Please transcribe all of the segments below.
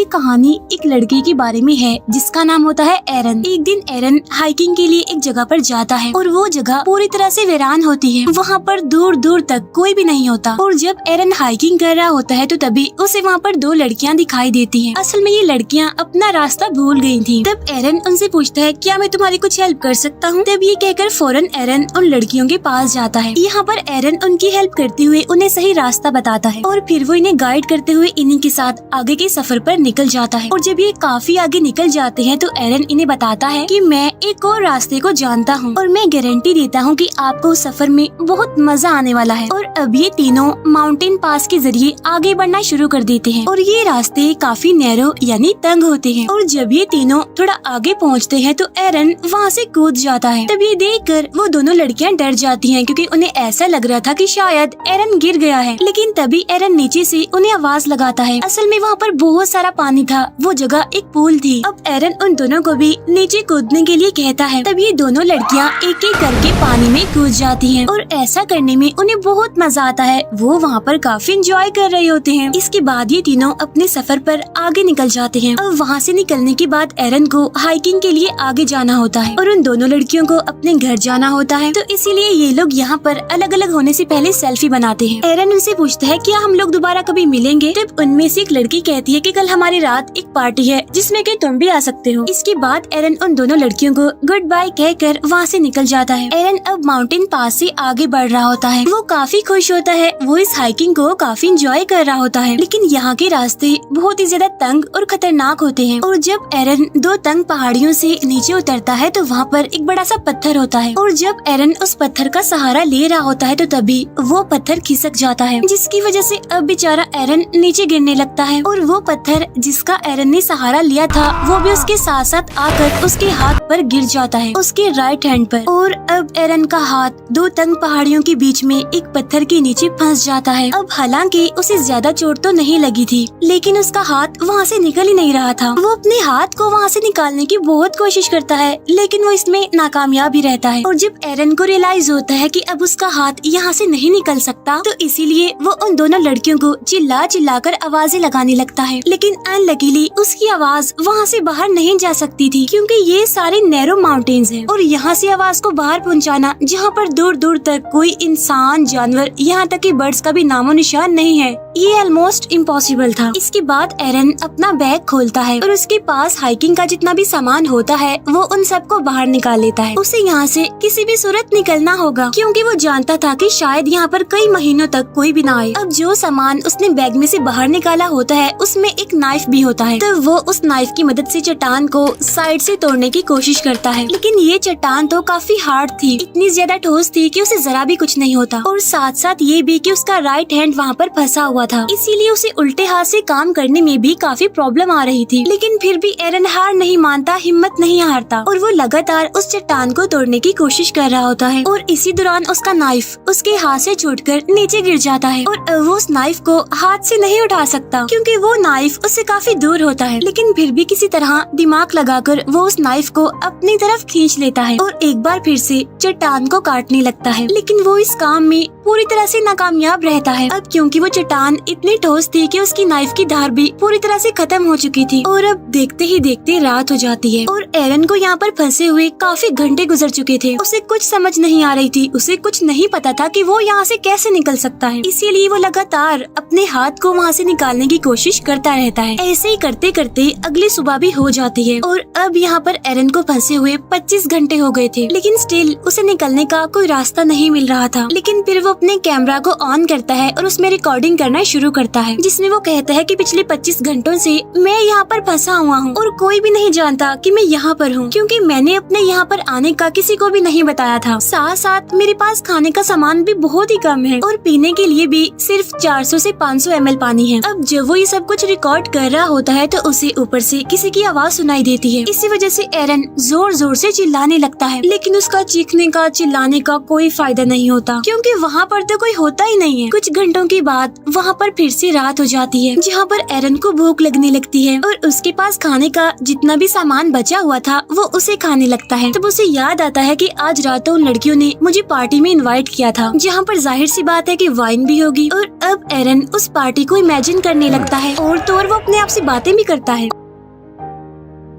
ये कहानी एक लड़के के बारे में है जिसका नाम होता है एरन। एक दिन एरन हाइकिंग के लिए एक जगह पर जाता है और वो जगह पूरी तरह से वीरान होती है। वहाँ पर दूर दूर तक कोई भी नहीं होता और जब एरन हाइकिंग कर रहा होता है तो तभी उसे वहाँ पर दो लड़कियाँ दिखाई देती हैं। असल में ये लड़कियाँ अपना रास्ता भूल गई थी। तब एरन उनसे पूछता है क्या मैं तुम्हारी कुछ हेल्प कर सकता हूँ। तब ये कहकर फौरन एरन उन लड़कियों के पास जाता है। यहाँ पर एरन उनकी हेल्प करते हुए उन्हें सही रास्ता बताता है और फिर वो इन्हें गाइड करते हुए इन्हीं के साथ आगे के सफर पर निकल जाता है। और जब ये काफी आगे निकल जाते हैं तो एरन इन्हें बताता है कि मैं एक और रास्ते को जानता हूँ और मैं गारंटी देता हूँ कि आपको सफर में बहुत मजा आने वाला है। और अब ये तीनों माउंटेन पास के जरिए आगे बढ़ना शुरू कर देते हैं और ये रास्ते काफी नैरो यानी तंग होते हैं। और जब ये तीनों थोड़ा आगे पहुँचते हैं तो एरन वहाँ से कूद जाता है। तब ये देखकर वो दोनों लड़कियाँ डर जाती हैं क्योंकि उन्हें ऐसा लग रहा था कि शायद एरन गिर गया है। लेकिन तभी एरन नीचे से उन्हें आवाज लगाता है। असल में वहाँ पर बहुत सारा पानी था, वो जगह एक पूल थी। अब एरन उन दोनों को भी नीचे कूदने के लिए कहता है। तब ये दोनों लड़कियाँ एक एक करके पानी में कूद जाती हैं और ऐसा करने में उन्हें बहुत मजा आता है। वो वहाँ पर काफी एंजॉय कर रहे होते हैं। इसके बाद ये तीनों अपने सफर पर आगे निकल जाते हैं। अब वहाँ से निकलने के बाद एरन को हाइकिंग के लिए आगे जाना होता है और उन दोनों लड़कियों को अपने घर जाना होता है। तो इसीलिए ये लोग यहाँ पर अलग अलग होने से पहले सेल्फी बनाते हैं। एरन उनसे पूछता है क्या हम लोग दोबारा कभी मिलेंगे। तब उनमें से एक लड़की कहती है कि कल हमारी रात एक पार्टी है जिसमें कि तुम भी आ सकते हो। इसके बाद एरन उन दोनों लड़कियों को गुड बाय कहकर वहाँ से निकल जाता है। एरन अब माउंटेन पास से आगे बढ़ रहा होता है। वो काफी खुश होता है, वो इस हाइकिंग को काफी एंजॉय कर रहा होता है। लेकिन यहाँ के रास्ते बहुत ही ज्यादा तंग और खतरनाक होते हैं। और जब एरन दो तंग पहाड़ियों से नीचे उतरता है तो वहाँ पर एक बड़ा सा पत्थर होता है और जब एरन उस पत्थर का सहारा ले रहा होता है तो तभी वो पत्थर खिसक जाता है, जिसकी वजह से अब बेचारा एरन नीचे गिरने लगता है। और वो पत्थर जिसका एरन ने सहारा लिया था वो भी उसके साथ साथ आकर उसके हाथ पर गिर जाता है, उसके राइट हैंड पर। और अब एरन का हाथ दो तंग पहाड़ियों के बीच में एक पत्थर के नीचे फंस जाता है। अब हालांकि उसे ज्यादा चोट तो नहीं लगी थी लेकिन उसका हाथ वहाँ से निकल ही नहीं रहा था। वो अपने हाथ को वहाँ से निकालने की बहुत कोशिश करता है लेकिन वो इसमें नाकामयाब ही रहता है। और जब एरन को रियलाइज होता है कि अब उसका हाथ यहाँ से नहीं निकल सकता तो इसीलिए वो उन दोनों लड़कियों को चिल्ला चिल्ला कर आवाजें लगाने लगता है। लेकिन अनलकीली उसकी आवाज वहाँ से बाहर नहीं जा सकती थी क्योंकि ये सारे नैरो माउंटेन्स हैं और यहाँ से आवाज को बाहर पहुँचाना जहाँ पर दूर दूर तक कोई इंसान, जानवर, यहाँ तक कि बर्ड्स का भी नामो निशान नहीं है, ये ऑलमोस्ट इम्पॉसिबल था। इसके बाद एरन अपना बैग खोलता है और उसके पास हाइकिंग का जितना भी सामान होता है वो उन सबको बाहर निकाल लेता है। उसे यहाँ से किसी भी सूरत निकलना होगा क्योंकि वो जानता था कि शायद यहाँ पर कई महीनों तक कोई भी ना आए। अब जो सामान उसने बैग में से बाहर निकाला होता है उसमें एक नाइफ भी होता है। तो वो उस नाइफ की मदद से चट्टान को साइड से तोड़ने की कोशिश करता है लेकिन ये चट्टान तो काफी हार्ड थी, इतनी ज्यादा ठोस थी कि उसे जरा भी कुछ नहीं होता। और साथ साथ ये भी कि उसका राइट हैंड वहाँ पर फंसा हुआ था, इसीलिए उसे उल्टे हाथ से काम करने में भी काफी प्रॉब्लम आ रही थी। लेकिन फिर भी एरन हार नहीं मानता, हिम्मत नहीं हारता और वो लगातार उस चट्टान को तोड़ने की कोशिश कर रहा होता है। और इसी दौरान उसका नाइफ उसके हाथ से छूटकर नीचे गिर जाता है और वो उस नाइफ को हाथ से नहीं उठा सकता क्योंकि वो नाइफ उससे काफी दूर होता है। लेकिन फिर भी किसी तरह दिमाग लगाकर वो उस नाइफ को अपनी तरफ खींच लेता है और एक बार फिर से चट्टान को काटने लगता है। लेकिन वो इस काम में पूरी तरह से नाकामयाब रहता है। अब क्योंकि वो चट्टान इतनी ठोस थी कि उसकी नाइफ की धार भी पूरी तरह से खत्म हो चुकी थी। और अब देखते ही देखते रात हो जाती है और एरन को यहाँ पर फंसे हुए काफी घंटे गुजर चुके थे। उसे कुछ समझ नहीं आ रही थी, उसे कुछ नहीं पता था कि वो यहाँ से कैसे निकल सकता है। इसीलिए वो लगातार अपने हाथ को वहाँ से निकालने की कोशिश करता रहता है। ऐसे ही करते करते अगली सुबह भी हो जाती है और अब यहाँ पर एरन को फंसे हुए 25 घंटे हो गए थे लेकिन स्टिल उसे निकलने का कोई रास्ता नहीं मिल रहा था। लेकिन फिर वो अपने कैमरा को ऑन करता है और उसमें रिकॉर्डिंग करना शुरू करता है जिसमें वो कहता है कि पिछले 25 घंटों से मैं यहाँ पर फंसा हुआ हूँ और कोई भी नहीं जानता कि मैं यहाँ पर हूँ क्योंकि मैंने अपने यहाँ पर आने का किसी को भी नहीं बताया था। साथ साथ मेरे पास खाने का सामान भी बहुत ही कम है और पीने के लिए भी सिर्फ 400 से 500 ml पानी है। अब जब वो ये सब कुछ रिकॉर्ड कर रहा होता है तो उसे ऊपर से किसी की आवाज सुनाई देती है। इसी वजह से एरन जोर जोर से चिल्लाने लगता है लेकिन उसका चीखने का चिल्लाने का कोई फायदा नहीं होता क्योंकि वहाँ वहाँ पर तो कोई होता ही नहीं है। कुछ घंटों के बाद वहाँ पर फिर से रात हो जाती है, जहाँ पर एरन को भूख लगने लगती है और उसके पास खाने का जितना भी सामान बचा हुआ था वो उसे खाने लगता है। तब उसे याद आता है कि आज रात उन लड़कियों ने मुझे पार्टी में इनवाइट किया था, जहाँ पर जाहिर सी बात है कि वाइन भी होगी। और अब एरन उस पार्टी को इमेजिन करने लगता है और तो और वो अपने आप से बातें भी करता है।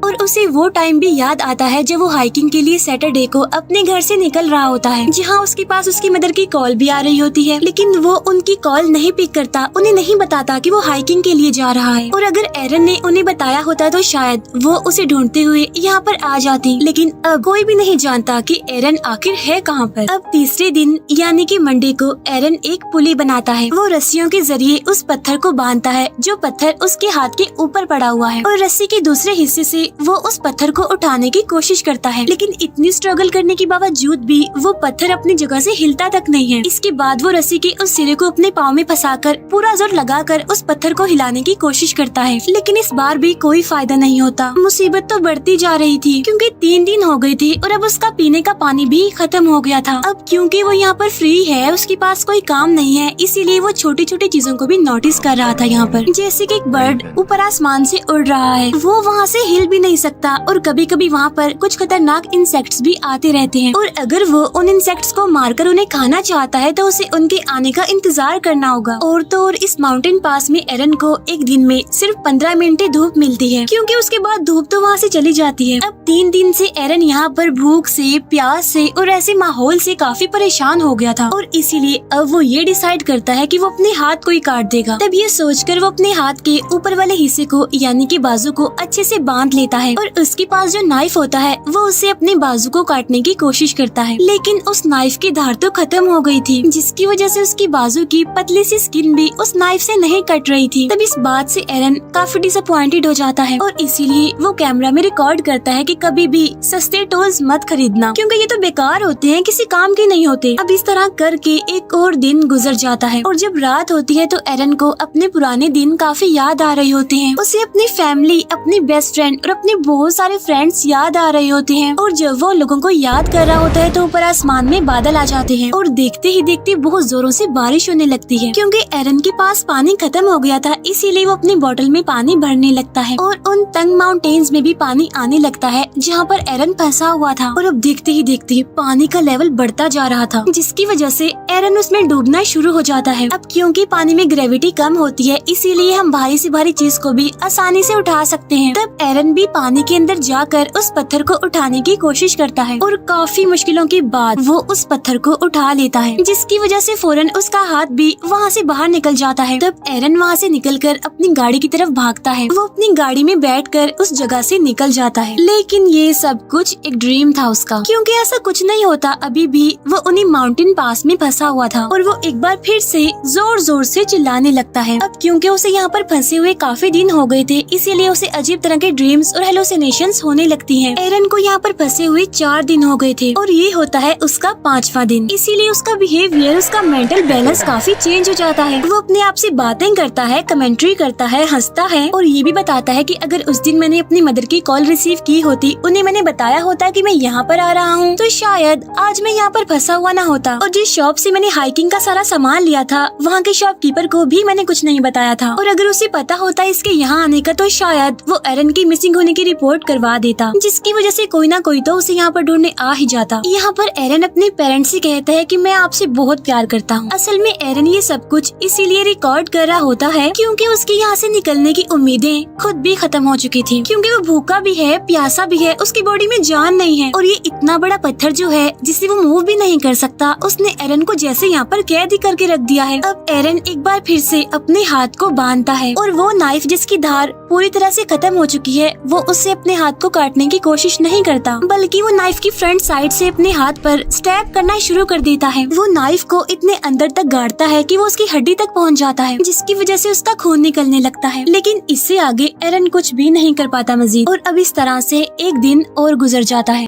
और उसे वो टाइम भी याद आता है जब वो हाइकिंग के लिए सैटरडे को अपने घर से निकल रहा होता है, जहाँ उसके पास उसकी मदर की कॉल भी आ रही होती है, लेकिन वो उनकी कॉल नहीं पिक करता, उन्हें नहीं बताता कि वो हाइकिंग के लिए जा रहा है। और अगर एरन ने उन्हें बताया होता तो शायद वो उसे ढूंढते हुए यहाँ पर आ जाती, लेकिन अब कोई भी नहीं जानता कि एरन आखिर है कहाँ पर। अब तीसरे दिन यानी कि मंडे को एरन एक पुली बनाता है। वो रस्सियों के जरिए उस पत्थर को बांधता है जो पत्थर उसके हाथ के ऊपर पड़ा हुआ है, और रस्सी के दूसरे हिस्से से वो उस पत्थर को उठाने की कोशिश करता है, लेकिन इतनी स्ट्रगल करने के बावजूद भी वो पत्थर अपनी जगह से हिलता तक नहीं है। इसके बाद वो रस्सी के उस सिरे को अपने पाँव में फंसाकर पूरा जोर लगाकर उस पत्थर को हिलाने की कोशिश करता है, लेकिन इस बार भी कोई फायदा नहीं होता। मुसीबत तो बढ़ती जा रही थी क्योंकि 3 दिन हो गए थे और अब उसका पीने का पानी भी खत्म हो गया था। अब क्योंकि वो यहाँ पर फ्री है, उसके पास कोई काम नहीं है, इसीलिए वो छोटी छोटी चीजों को भी नोटिस कर रहा था यहाँ पर, जैसे कि एक बर्ड ऊपर आसमान से उड़ रहा है, वो वहाँ से हिल भी नहीं सकता और कभी कभी वहाँ पर कुछ खतरनाक इंसेक्ट्स भी आते रहते हैं, और अगर वो उन इंसेक्ट्स को मारकर उन्हें खाना चाहता है तो उसे उनके आने का इंतजार करना होगा। और तो और इस माउंटेन पास में एरन को एक दिन में सिर्फ 15 मिनट धूप मिलती है, क्योंकि उसके बाद धूप तो वहाँ से चली जाती है। अब 3 दिन से एरन यहाँ पर भूख से, प्यास से और ऐसे माहौल से काफी परेशान हो गया था, और इसीलिए अब वो ये डिसाइड करता है कि वो अपने हाथ को ही काट देगा। तब ये सोचकर वो अपने हाथ के ऊपर वाले हिस्से को यानी कि बाजू को अच्छे से बांध लेता है, और उसके पास जो नाइफ होता है वो उसे अपने बाजू को काटने की कोशिश करता है, लेकिन उस नाइफ की धार तो खत्म हो गई थी, जिसकी वजह से उसकी बाजू की पतली सी स्किन भी उस नाइफ से नहीं कट रही थी। तब इस बात से एरन काफी डिसअपॉइंटेड हो जाता है, और इसीलिए वो कैमरा में रिकॉर्ड करता है कि कभी भी सस्ते टूल्स मत खरीदना, क्योंकि ये तो बेकार होते हैं, किसी काम के नहीं होते। अब इस तरह करके एक और दिन गुजर जाता है, और जब रात होती है तो एरन को अपने पुराने दिन काफी याद आ रहे होते हैं। उसे अपनी फैमिली, अपनी बेस्ट फ्रेंड और अपने बहुत सारे फ्रेंड्स याद आ रहे होते हैं, और जब वो लोगों को याद कर रहा होता है तो ऊपर आसमान में बादल आ जाते हैं, और देखते ही देखते बहुत जोरों से बारिश होने लगती है। क्योंकि एरन के पास पानी खत्म हो गया था, इसीलिए वो अपनी बोतल में पानी भरने लगता है, और उन तंग माउंटेन्स में भी पानी आने लगता है जहाँ पर एरन फंसा हुआ था। और अब देखते ही देखते पानी का लेवल बढ़ता जा रहा था, जिसकी वजह से एरन उसमें डूबना शुरू हो जाता है। अब क्योंकि पानी में ग्रेविटी कम होती है, इसीलिए हम भारी से भारी चीज को भी आसानी से उठा सकते हैं। तब एरन भी पानी के अंदर जाकर उस पत्थर को उठाने की कोशिश करता है, और काफी मुश्किलों के बाद वो उस पत्थर को उठा लेता है, जिसकी वजह से फौरन उसका हाथ भी वहाँ से बाहर निकल जाता है। तब एरन वहाँ से निकलकर अपनी गाड़ी की तरफ भागता है। वो अपनी गाड़ी में बैठकर उस जगह से निकल जाता है, लेकिन ये सब कुछ एक ड्रीम था उसका, क्योंकि ऐसा कुछ नहीं होता। अभी भी वो उन्हीं माउंटेन पास में फंसा हुआ था, और वो एक बार फिर से जोर जोर से चिल्लाने लगता है। अब क्योंकि उसे यहाँ पर फंसे हुए काफी दिन हो गए थे, इसीलिए उसे अजीब तरह के ड्रीम्स और हेलुसिनेशंस होने लगती हैं। एरन को यहाँ पर फंसे हुए 4 दिन हो गए थे, और ये होता है उसका 5वां दिन, इसीलिए उसका बिहेवियर, उसका मेंटल बैलेंस काफी चेंज हो जाता है। वो अपने आप से बातें करता है, कमेंट्री करता है, हंसता है, और ये भी बताता है कि अगर उस दिन मैंने अपनी मदर की कॉल रिसीव की होती, उन्हें मैंने बताया होता कि मैं यहाँ पर आ रहा हूँ, तो शायद आज मैं यहाँ पर फंसा हुआ ना होता। और जिस शॉप से मैंने हाइकिंग का सारा सामान लिया था, वहाँ के शॉपकीपर को भी मैंने कुछ नहीं बताया था, और अगर उसे पता होता इसके यहाँ आने का, तो शायद वो एरन की मिसिंग होने की रिपोर्ट करवा देता, जिसकी वजह से कोई ना कोई तो उसे यहाँ पर ढूंढने आ ही जाता। यहाँ पर एरन अपने पेरेंट्स से कहता है कि मैं आपसे बहुत प्यार करता हूँ। असल में एरन ये सब कुछ इसीलिए रिकॉर्ड कर रहा होता है क्योंकि उसकी यहाँ से निकलने की उम्मीदें खुद भी खत्म हो चुकी थी, क्योंकि वो भूखा भी है, प्यासा भी है, उसकी बॉडी में जान नहीं है, और ये इतना बड़ा पत्थर जो है जिसे वो मूव भी नहीं कर सकता, उसने एरन को जैसे यहाँ पर कैद ही करके रख दिया है। अब एरन एक बार फिर से अपने हाथ को बांधता है, और वो नाइफ जिसकी धार पूरी तरह से खत्म हो चुकी है, वो उससे अपने हाथ को काटने की कोशिश नहीं करता, बल्कि वो नाइफ की फ्रंट साइड से अपने हाथ पर स्टैब करना शुरू कर देता है। वो नाइफ को इतने अंदर तक गाड़ता है कि वो उसकी हड्डी तक पहुंच जाता है, जिसकी वजह से उसका खून निकलने लगता है, लेकिन इससे आगे एरन कुछ भी नहीं कर पाता मजीद। और अब इस तरह से एक दिन और गुजर जाता है।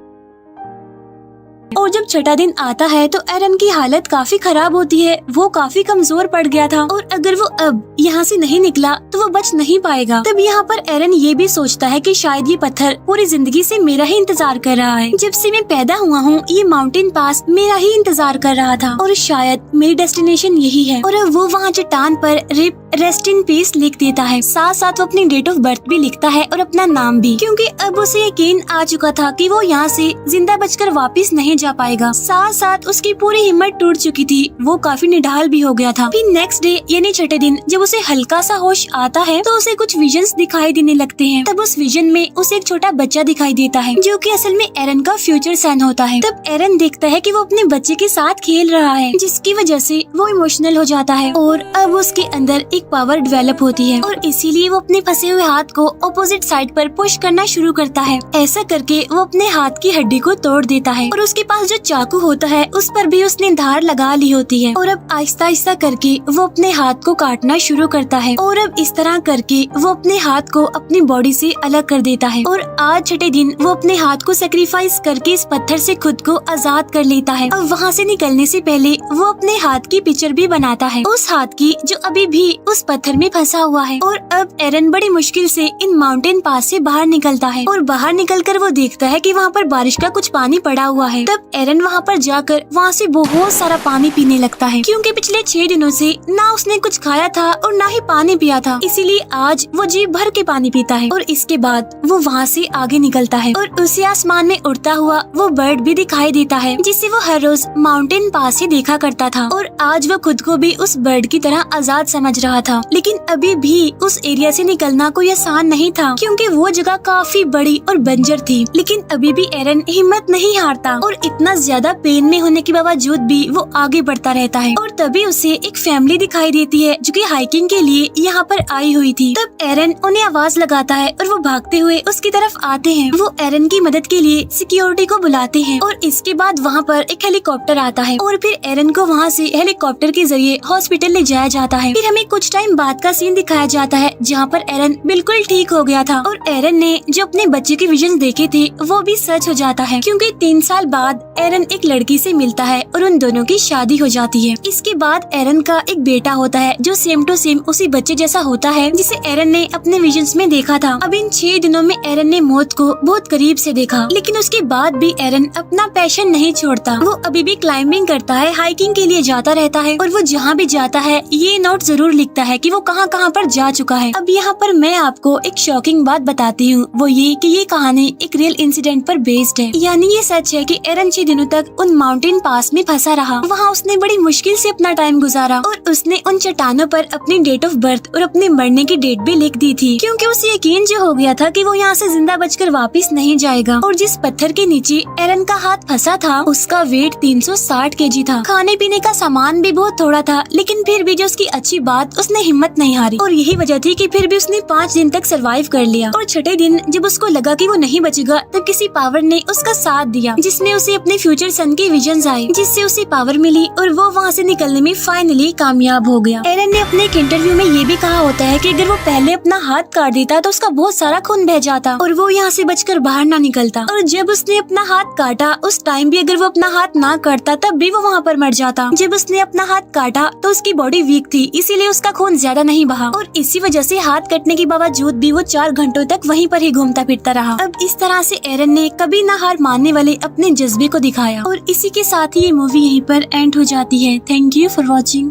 और जब छठा दिन आता है तो एरन की हालत काफी खराब होती है। वो काफी कमजोर पड़ गया था और अगर वो अब यहाँ से नहीं निकला तो वो बच नहीं पाएगा। तब यहाँ पर एरन ये भी सोचता है कि शायद ये पत्थर पूरी जिंदगी से मेरा ही इंतजार कर रहा है। जब से मैं पैदा हुआ हूँ ये माउंटेन पास मेरा ही इंतजार कर रहा था और शायद मेरी डेस्टिनेशन यही है। और अब वो वहाँ चट्टान पर रिप रेस्ट इन पीस लिख देता है। साथ साथ वो अपनी डेट ऑफ बर्थ भी लिखता है और अपना नाम भी, क्योंकि अब उसे यकीन आ चुका था कि वो यहाँ से जिंदा बचकर वापस नहीं जा पाएगा। साथ साथ उसकी पूरी हिम्मत टूट चुकी थी। वो काफी निढाल भी हो गया था। फिर नेक्स्ट डे यानी छठे दिन जब उसे हल्का सा होश आता है तो उसे कुछ विजन्स दिखाई देने लगते हैं। तब उस विजन में उसे एक छोटा बच्चा दिखाई देता है जो कि असल में एरन का फ्यूचर सन होता है। तब एरन देखता है कि वो अपने बच्चे के साथ खेल रहा है, जिसकी वजह से वो इमोशनल हो जाता है और अब उसके अंदर एक पावर डेवलप होती है और इसीलिए वो अपने फंसे हुए हाथ को ऑपोजिट साइड पर पुश करना शुरू करता है। ऐसा करके वो अपने हाथ की हड्डी को तोड़ देता है और उसके पास जो चाकू होता है उस पर भी उसने धार लगा ली होती है और अब आहिस्ता आहिस्ता करके वो अपने हाथ को काटना शुरू करता है और अब इस तरह करके वो अपने हाथ को अपनी बॉडी से अलग कर देता है। और आज छठे दिन वो अपने हाथ को सेक्रीफाइस करके इस पत्थर से खुद को आजाद कर लेता है। अब वहाँ से निकलने से पहले वो अपने हाथ की पिक्चर भी बनाता है, उस हाथ की जो अभी भी उस पत्थर में फंसा हुआ है। और अब एरन बड़ी मुश्किल से इन माउंटेन पास से बाहर निकलता है और बाहर निकलकर वो देखता है कि वहाँ पर बारिश का कुछ पानी पड़ा हुआ है। तब एरन वहाँ पर जाकर वहाँ से बहुत सारा पानी पीने लगता है, क्योंकि पिछले 6 दिनों से ना उसने कुछ खाया था और ना ही पानी पिया था, इसीलिए आज वो जी भर के पानी पीता है। और इसके बाद वो वहाँ से आगे निकलता है और उसे आसमान में उड़ता हुआ वो बर्ड भी दिखाई देता है, जिसे वो हर रोज माउंटेन पास ही देखा करता था। और आज वो खुद को भी उस बर्ड की तरह आजाद समझ रहा था। लेकिन अभी भी उस एरिया से निकलना कोई आसान नहीं था, क्योंकि वो जगह काफी बड़ी और बंजर थी। लेकिन अभी भी एरन हिम्मत नहीं हारता और इतना ज्यादा पेन में होने के बावजूद भी वो आगे बढ़ता रहता है। और तभी उसे एक फैमिली दिखाई देती है जो कि हाइकिंग के लिए यहाँ पर आई हुई थी। तब एरन उन्हें आवाज लगाता है और वो भागते हुए उसकी तरफ आते हैं। वो एरन की मदद के लिए सिक्योरिटी को बुलाते हैं और इसके बाद वहाँ पर एक हेलीकॉप्टर आता है और फिर एरन को वहाँ से हेलीकॉप्टर के जरिए हॉस्पिटल ले जाया जाता है। फिर हमें कुछ टाइम बाद का सीन दिखाया जाता है जहाँ पर एरन बिल्कुल ठीक हो गया था और एरन ने जो अपने बच्चे के विजन देखे थे वो भी सच हो जाता है, क्योंकि 3 साल बाद एरन एक लड़की से मिलता है और उन दोनों की शादी हो जाती है। इसके बाद एरन का एक बेटा होता है जो सेम टू सेम उसी बच्चे जैसा होता है जिसे एरन ने अपने विजन्स में देखा था। अब इन 6 दिनों में एरन ने मौत को बहुत करीब से देखा, लेकिन उसके बाद भी एरन अपना पैशन नहीं छोड़ता। वो अभी भी क्लाइंबिंग करता है, हाइकिंग के लिए जाता रहता है और वो जहाँ भी जाता है ये नोट जरूर लिखता है कि वो कहाँ कहाँ पर जा चुका है। अब यहाँ पर मैं आपको एक शॉकिंग बात बताती हूँ, वो ये कि ये कहानी एक रियल इंसिडेंट पर बेस्ड है। यानी ये सच है कि एरन 6 दिनों तक उन माउंटेन पास में फंसा रहा। वहाँ उसने बड़ी मुश्किल से अपना टाइम गुजारा और उसने उन चट्टानों पर अपनी डेट ऑफ बर्थ और अपने मरने की डेट भी लिख दी थी, क्योंकि उसे यकीन जो हो गया था कि वो यहाँ से जिंदा बचकर वापस नहीं जाएगा। और जिस पत्थर के नीचे एरन का हाथ फंसा था उसका वेट 360 kg था। खाने पीने का सामान भी बहुत थोड़ा था, लेकिन फिर भी जो उसकी अच्छी बात उसने हिम्मत नहीं हारी और यही वजह थी कि फिर भी उसने 5 दिन तक सरवाइव कर लिया। और छठे दिन जब उसको लगा कि वो नहीं बचेगा तब किसी पावर ने उसका साथ दिया, जिसमें उसे अपने फ्यूचर सन के विजन्स आए, जिससे उसे पावर मिली और वो वहाँ से निकलने में फाइनली कामयाब हो गया। एरन ने अपने एक इंटरव्यू में ये भी कहा होता है कि अगर वो पहले अपना हाथ काट देता तो उसका बहुत सारा खून बह जाता और वो यहाँ से बचकर बाहर ना निकलता। और जब उसने अपना हाथ काटा उस टाइम भी अगर वो अपना हाथ ना काटता तब भी वो वहाँ पर मर जाता। जब उसने अपना हाथ काटा तो उसकी बॉडी वीक थी, इसीलिए उसका खून ज्यादा नहीं बहा और इसी वजह से हाथ कटने के बावजूद भी वो 4 घंटों तक वहीं पर ही घूमता फिरता रहा। अब इस तरह से एरन ने कभी ना हार मानने वाले अपने जज्बे को दिखाया और इसी के साथ ही ये मूवी यहीं पर एंड हो जाती है। Thank you for watching.